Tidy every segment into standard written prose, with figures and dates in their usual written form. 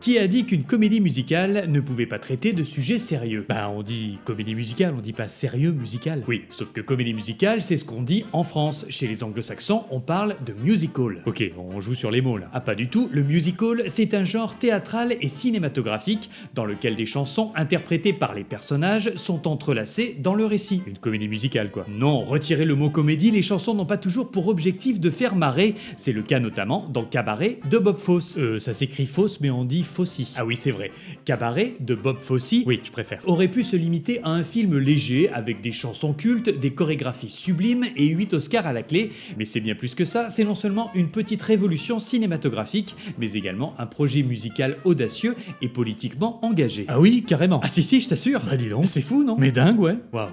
Qui a dit qu'une comédie musicale ne pouvait pas traiter de sujets sérieux? On dit comédie musicale, on dit pas sérieux musical. Oui, sauf que comédie musicale, c'est ce qu'on dit en France. Chez les anglo-saxons, on parle de musical. Ok, on joue sur les mots là. Ah pas du tout, le musical, c'est un genre théâtral et cinématographique dans lequel des chansons interprétées par les personnages sont entrelacées dans le récit. Une comédie musicale quoi. Non, retirez le mot comédie, les chansons n'ont pas toujours pour objectif de faire marrer. C'est le cas notamment dans Cabaret de Bob Fosse. Ça s'écrit Fosse mais on dit Fosse. Ah oui, c'est vrai. Cabaret de Bob Fosse, oui, je préfère, aurait pu se limiter à un film léger avec des chansons cultes, des chorégraphies sublimes et 8 Oscars à la clé. Mais c'est bien plus que ça, c'est non seulement une petite révolution cinématographique, mais également un projet musical audacieux et politiquement engagé. Ah oui, carrément. Ah si, je t'assure. Bah dis donc, c'est fou, non? Mais dingue, ouais. Waouh,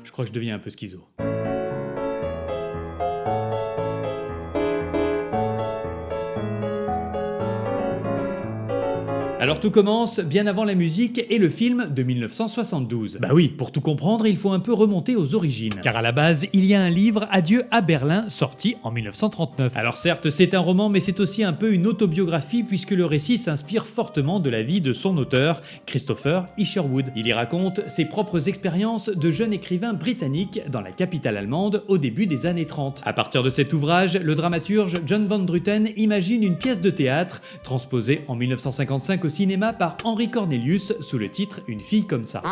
je crois que je deviens un peu schizo. Alors tout commence bien avant la musique et le film de 1972. Bah oui, pour tout comprendre, il faut un peu remonter aux origines. Car à la base, il y a un livre, Adieu à Berlin, sorti en 1939. Alors certes, c'est un roman, mais c'est aussi un peu une autobiographie puisque le récit s'inspire fortement de la vie de son auteur, Christopher Isherwood. Il y raconte ses propres expériences de jeune écrivain britannique dans la capitale allemande au début des années 30. À partir de cet ouvrage, le dramaturge John Van Druten imagine une pièce de théâtre transposée en 1955 au cinéma par Henry Cornelius sous le titre Une fille comme ça.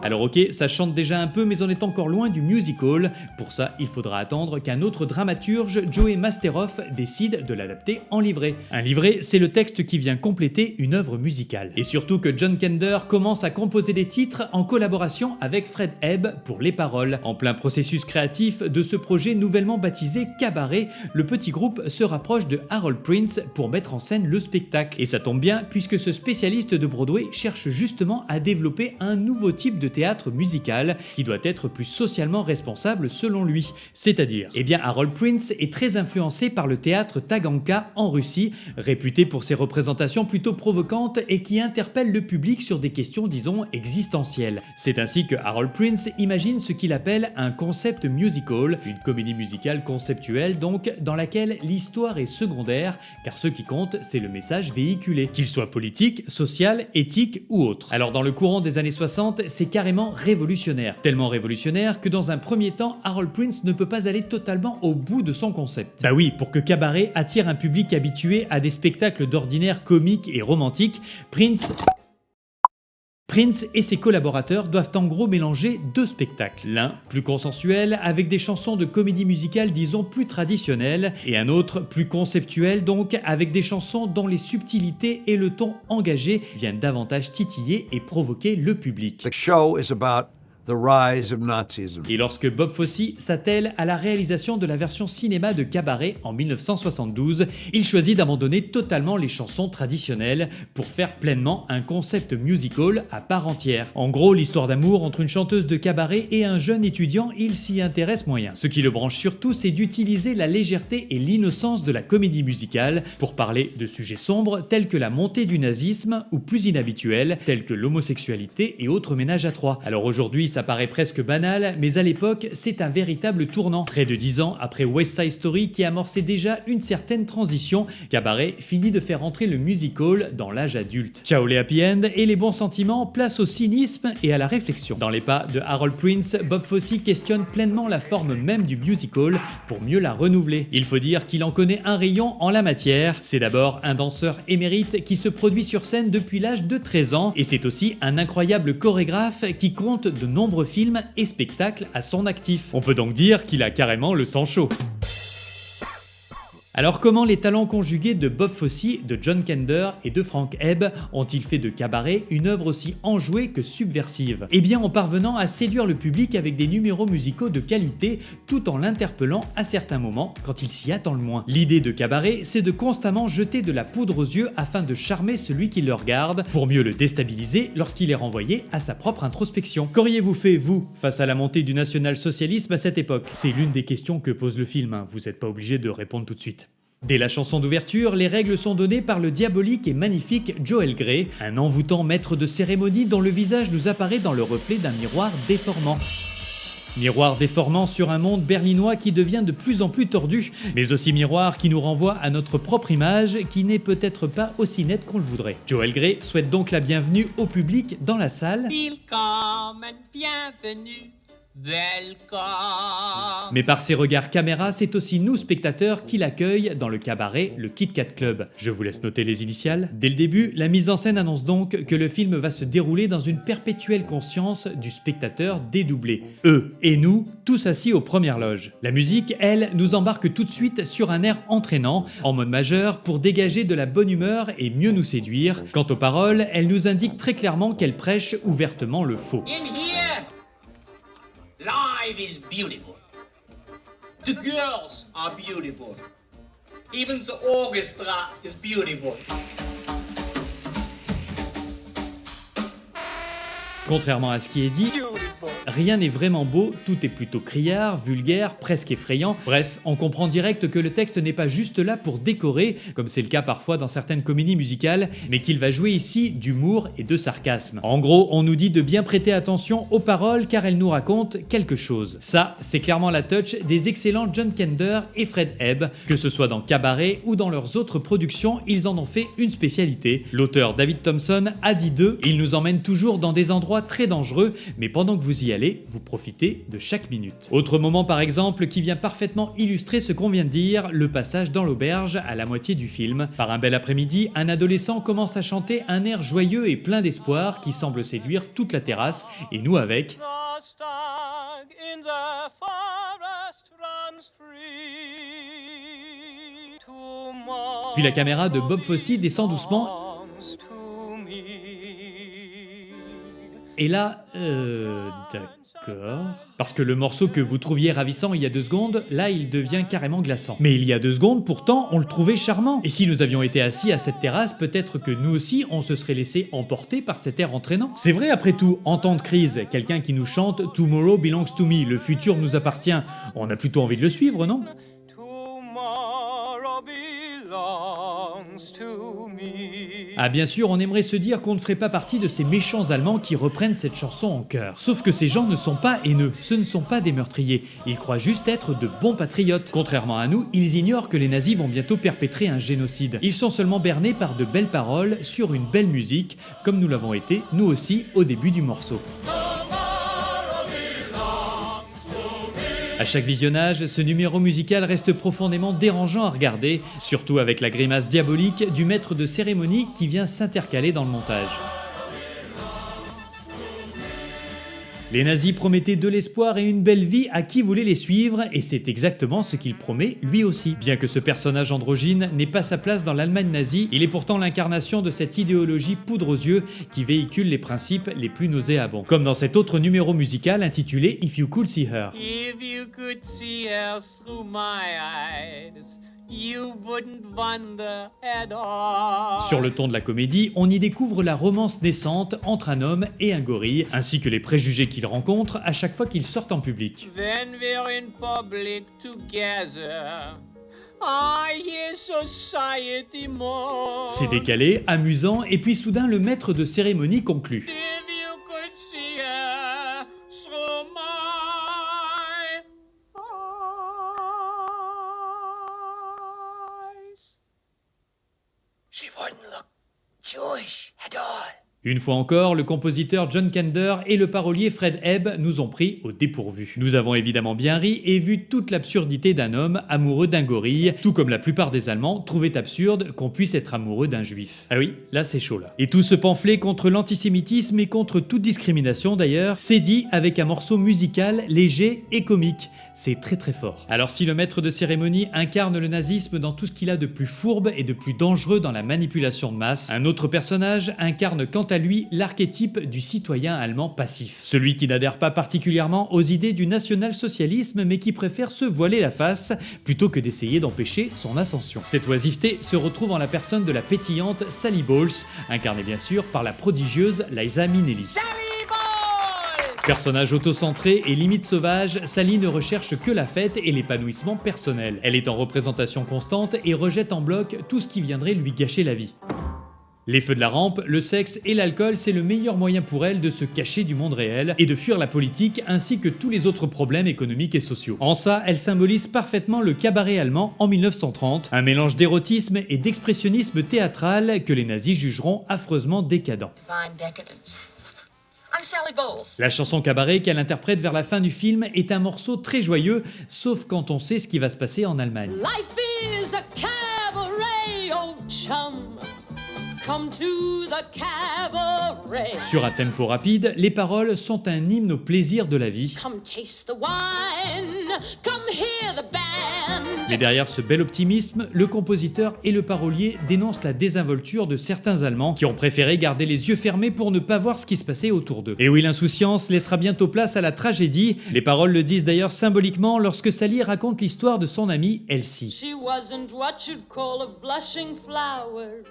Alors ok, ça chante déjà un peu mais on est encore loin du musical. Pour ça, il faudra attendre qu'un autre dramaturge, Joey Masteroff, décide de l'adapter en livret. Un livret, c'est le texte qui vient compléter une œuvre musicale. Et surtout que John Kander commence à composer des titres en collaboration avec Fred Ebb pour les paroles. En plein processus créatif de ce projet nouvellement baptisé Cabaret, le petit groupe se rapproche de Harold Prince pour mettre en scène le spectacle. Et ça tombe bien puisque ce spécialiste de Broadway cherche justement à développer un nouveau type de théâtre musical qui doit être plus socialement responsable selon lui. C'est-à-dire, Harold Prince est très influencé par le théâtre Taganka en Russie, réputé pour ses représentations plutôt provocantes et qui interpellent le public sur des questions disons existentielles. C'est ainsi que Harold Prince imagine ce qu'il appelle un concept musical, une comédie musicale conceptuelle donc dans laquelle l'histoire est secondaire car ce qui compte, c'est le message véhiculé, qu'il soit politique, social, éthique ou autre. Alors dans le courant des années 60, c'est carrément révolutionnaire. Tellement révolutionnaire que dans un premier temps, Harold Prince ne peut pas aller totalement au bout de son concept. Bah oui, pour que Cabaret attire un public habitué à des spectacles d'ordinaire comiques et romantiques, Prince et ses collaborateurs doivent en gros mélanger deux spectacles. L'un, plus consensuel, avec des chansons de comédie musicale disons plus traditionnelles, et un autre, plus conceptuel donc, avec des chansons dont les subtilités et le ton engagé viennent davantage titiller et provoquer le public. The show is about the rise of Nazism. Et lorsque Bob Fosse s'attelle à la réalisation de la version cinéma de Cabaret en 1972, il choisit d'abandonner totalement les chansons traditionnelles pour faire pleinement un concept musical à part entière. En gros, l'histoire d'amour entre une chanteuse de cabaret et un jeune étudiant, il s'y intéresse moyen. Ce qui le branche surtout, c'est d'utiliser la légèreté et l'innocence de la comédie musicale pour parler de sujets sombres tels que la montée du nazisme ou plus inhabituels tels que l'homosexualité et autres ménages à trois. Alors aujourd'hui, ça paraît presque banal, mais à l'époque, c'est un véritable tournant. Près de 10 ans après West Side Story qui amorçait déjà une certaine transition, Cabaret finit de faire entrer le musical dans l'âge adulte. Ciao les happy end et les bons sentiments, place au cynisme et à la réflexion. Dans les pas de Harold Prince, Bob Fosse questionne pleinement la forme même du musical pour mieux la renouveler. Il faut dire qu'il en connaît un rayon en la matière. C'est d'abord un danseur émérite qui se produit sur scène depuis l'âge de 13 ans et c'est aussi un incroyable chorégraphe qui compte de nombreux films et spectacles à son actif. On peut donc dire qu'il a carrément le sang chaud. Alors comment les talents conjugués de Bob Fosse, de John Kander et de Frank Ebb ont-ils fait de Cabaret une œuvre aussi enjouée que subversive? En parvenant à séduire le public avec des numéros musicaux de qualité tout en l'interpellant à certains moments quand il s'y attend le moins. L'idée de Cabaret, c'est de constamment jeter de la poudre aux yeux afin de charmer celui qui le regarde pour mieux le déstabiliser lorsqu'il est renvoyé à sa propre introspection. Qu'auriez-vous fait, vous, face à la montée du national-socialisme à cette époque? C'est l'une des questions que pose le film, vous n'êtes pas obligé de répondre tout de suite. Dès la chanson d'ouverture, les règles sont données par le diabolique et magnifique Joel Grey, un envoûtant maître de cérémonie dont le visage nous apparaît dans le reflet d'un miroir déformant. Miroir déformant sur un monde berlinois qui devient de plus en plus tordu, mais aussi miroir qui nous renvoie à notre propre image qui n'est peut-être pas aussi nette qu'on le voudrait. Joel Grey souhaite donc la bienvenue au public dans la salle. Willkommen, bienvenue. Welcome. Mais par ses regards caméra, c'est aussi nous spectateurs qui l'accueillent dans le cabaret, le Kit Kat Club. Je vous laisse noter les initiales. Dès le début, la mise en scène annonce donc que le film va se dérouler dans une perpétuelle conscience du spectateur dédoublé. Eux et nous, tous assis aux premières loges. La musique, elle, nous embarque tout de suite sur un air entraînant, en mode majeur, pour dégager de la bonne humeur et mieux nous séduire. Quant aux paroles, elle nous indique très clairement qu'elle prêche ouvertement le faux. In here, life is beautiful. The girls are beautiful. Even the orchestra is beautiful. Contrairement à ce qui est dit, rien n'est vraiment beau, tout est plutôt criard, vulgaire, presque effrayant. Bref, on comprend direct que le texte n'est pas juste là pour décorer, comme c'est le cas parfois dans certaines comédies musicales, mais qu'il va jouer ici d'humour et de sarcasme. En gros, on nous dit de bien prêter attention aux paroles car elles nous racontent quelque chose. Ça, c'est clairement la touch des excellents John Kander et Fred Ebb, que ce soit dans Cabaret ou dans leurs autres productions, ils en ont fait une spécialité. L'auteur David Thompson a dit d'eux, il nous emmène toujours dans des endroits très dangereux, mais pendant que vous y allez, vous profitez de chaque minute. Autre moment par exemple qui vient parfaitement illustrer ce qu'on vient de dire, le passage dans l'auberge à la moitié du film. Par un bel après-midi, un adolescent commence à chanter un air joyeux et plein d'espoir qui semble séduire toute la terrasse, et nous avec. Puis la caméra de Bob Fosse descend doucement. Et là, d'accord. Parce que le morceau que vous trouviez ravissant il y a 2 secondes, là il devient carrément glaçant. Mais il y a 2 secondes, pourtant, on le trouvait charmant. Et si nous avions été assis à cette terrasse, peut-être que nous aussi, on se serait laissé emporter par cet air entraînant. C'est vrai après tout, en temps de crise, quelqu'un qui nous chante « Tomorrow belongs to me », le futur nous appartient. On a plutôt envie de le suivre, non ? Ah bien sûr, on aimerait se dire qu'on ne ferait pas partie de ces méchants Allemands qui reprennent cette chanson en chœur. Sauf que ces gens ne sont pas haineux, ce ne sont pas des meurtriers, ils croient juste être de bons patriotes. Contrairement à nous, ils ignorent que les nazis vont bientôt perpétrer un génocide. Ils sont seulement bernés par de belles paroles sur une belle musique, comme nous l'avons été, nous aussi, au début du morceau. À chaque visionnage, ce numéro musical reste profondément dérangeant à regarder, surtout avec la grimace diabolique du maître de cérémonie qui vient s'intercaler dans le montage. Les nazis promettaient de l'espoir et une belle vie à qui voulait les suivre, et c'est exactement ce qu'il promet lui aussi. Bien que ce personnage androgyne n'ait pas sa place dans l'Allemagne nazie, il est pourtant l'incarnation de cette idéologie poudre aux yeux qui véhicule les principes les plus nauséabonds. Comme dans cet autre numéro musical intitulé If You Could See Her. If you could see her through my eyes, you wouldn't wonder at all. Sur le ton de la comédie, on y découvre la romance naissante entre un homme et un gorille, ainsi que les préjugés qu'il rencontre à chaque fois qu'ils sortent en public. When we're in public together, I hear society more. C'est décalé, amusant, et puis soudain le maître de cérémonie conclut. If you could see her through my eyes, she wouldn't look Jewish at all. Une fois encore, le compositeur John Kander et le parolier Fred Ebb nous ont pris au dépourvu. Nous avons évidemment bien ri et vu toute l'absurdité d'un homme amoureux d'un gorille, tout comme la plupart des Allemands trouvaient absurde qu'on puisse être amoureux d'un juif. Ah oui, là c'est chaud là. Et tout ce pamphlet contre l'antisémitisme et contre toute discrimination d'ailleurs, c'est dit avec un morceau musical léger et comique. C'est très très fort. Alors si le maître de cérémonie incarne le nazisme dans tout ce qu'il a de plus fourbe et de plus dangereux dans la manipulation de masse, un autre personnage incarne quant à lui l'archétype du citoyen allemand passif. Celui qui n'adhère pas particulièrement aux idées du national-socialisme mais qui préfère se voiler la face plutôt que d'essayer d'empêcher son ascension. Cette oisiveté se retrouve en la personne de la pétillante Sally Bowles, incarnée bien sûr par la prodigieuse Liza Minnelli. Personnage autocentré et limite sauvage, Sally ne recherche que la fête et l'épanouissement personnel. Elle est en représentation constante et rejette en bloc tout ce qui viendrait lui gâcher la vie. Les feux de la rampe, le sexe et l'alcool, c'est le meilleur moyen pour elle de se cacher du monde réel et de fuir la politique ainsi que tous les autres problèmes économiques et sociaux. En ça, elle symbolise parfaitement le cabaret allemand en 1930, un mélange d'érotisme et d'expressionnisme théâtral que les nazis jugeront affreusement décadent. La chanson cabaret qu'elle interprète vers la fin du film est un morceau très joyeux, sauf quand on sait ce qui va se passer en Allemagne. Life is a cabaret, old chum. Come to the cabaret. Sur un tempo rapide, les paroles sont un hymne au plaisir de la vie. Come taste the wine, come hear the band. Mais derrière ce bel optimisme, le compositeur et le parolier dénoncent la désinvolture de certains Allemands qui ont préféré garder les yeux fermés pour ne pas voir ce qui se passait autour d'eux. Et oui, l'insouciance laissera bientôt place à la tragédie. Les paroles le disent d'ailleurs symboliquement lorsque Sally raconte l'histoire de son amie Elsie. She wasn't what you'd call a blushing flower.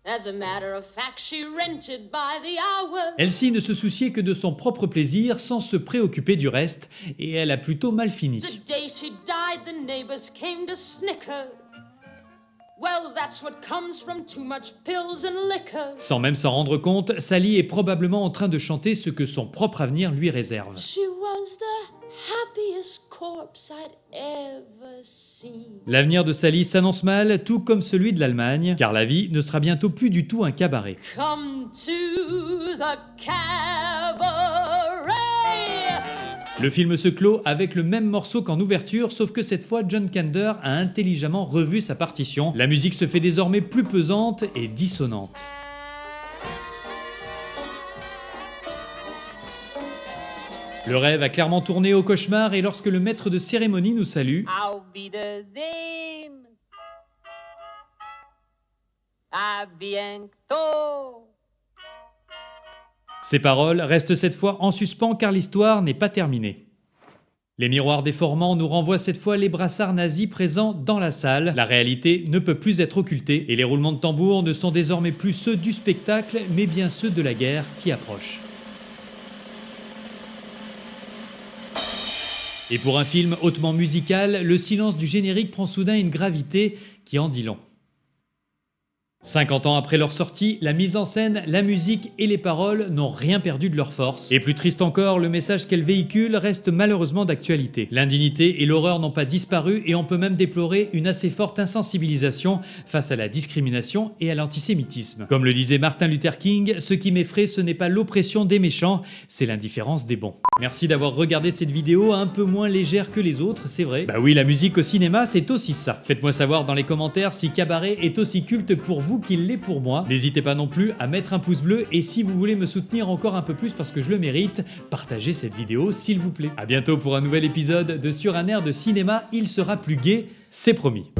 As a matter of fact, she rented by the hour. Elsie ne se souciait que de son propre plaisir sans se préoccuper du reste, et elle a plutôt mal fini. The day she died, the neighbors came to snicker. Well, that's what comes from too much pills and liquor. Sans même s'en rendre compte, Sally est probablement en train de chanter ce que son propre avenir lui réserve. She was the happiest corpse I'd ever seen. L'avenir de Sally s'annonce mal, tout comme celui de l'Allemagne, car la vie ne sera bientôt plus du tout un cabaret. Come to the cabaret. Le film se clôt avec le même morceau qu'en ouverture, sauf que cette fois, John Kander a intelligemment revu sa partition. La musique se fait désormais plus pesante et dissonante. Le rêve a clairement tourné au cauchemar et lorsque le maître de cérémonie nous salue, Auf Wiedersehen. A bientôt. ces paroles restent cette fois en suspens car l'histoire n'est pas terminée. Les miroirs déformants nous renvoient cette fois les brassards nazis présents dans la salle. La réalité ne peut plus être occultée et les roulements de tambour ne sont désormais plus ceux du spectacle mais bien ceux de la guerre qui approche. Et pour un film hautement musical, le silence du générique prend soudain une gravité qui en dit long. 50 ans après leur sortie, la mise en scène, la musique et les paroles n'ont rien perdu de leur force. Et plus triste encore, le message qu'elle véhicule reste malheureusement d'actualité. L'indignité et l'horreur n'ont pas disparu et on peut même déplorer une assez forte insensibilisation face à la discrimination et à l'antisémitisme. Comme le disait Martin Luther King, ce qui m'effraie, ce n'est pas l'oppression des méchants, c'est l'indifférence des bons. Merci d'avoir regardé cette vidéo un peu moins légère que les autres, c'est vrai. Bah oui, la musique au cinéma, c'est aussi ça. Faites-moi savoir dans les commentaires si Cabaret est aussi culte pour vous qu'il l'est pour moi. N'hésitez pas non plus à mettre un pouce bleu et si vous voulez me soutenir encore un peu plus parce que je le mérite, partagez cette vidéo s'il vous plaît. A bientôt pour un nouvel épisode de Sur un air de cinéma, il sera plus gai, c'est promis.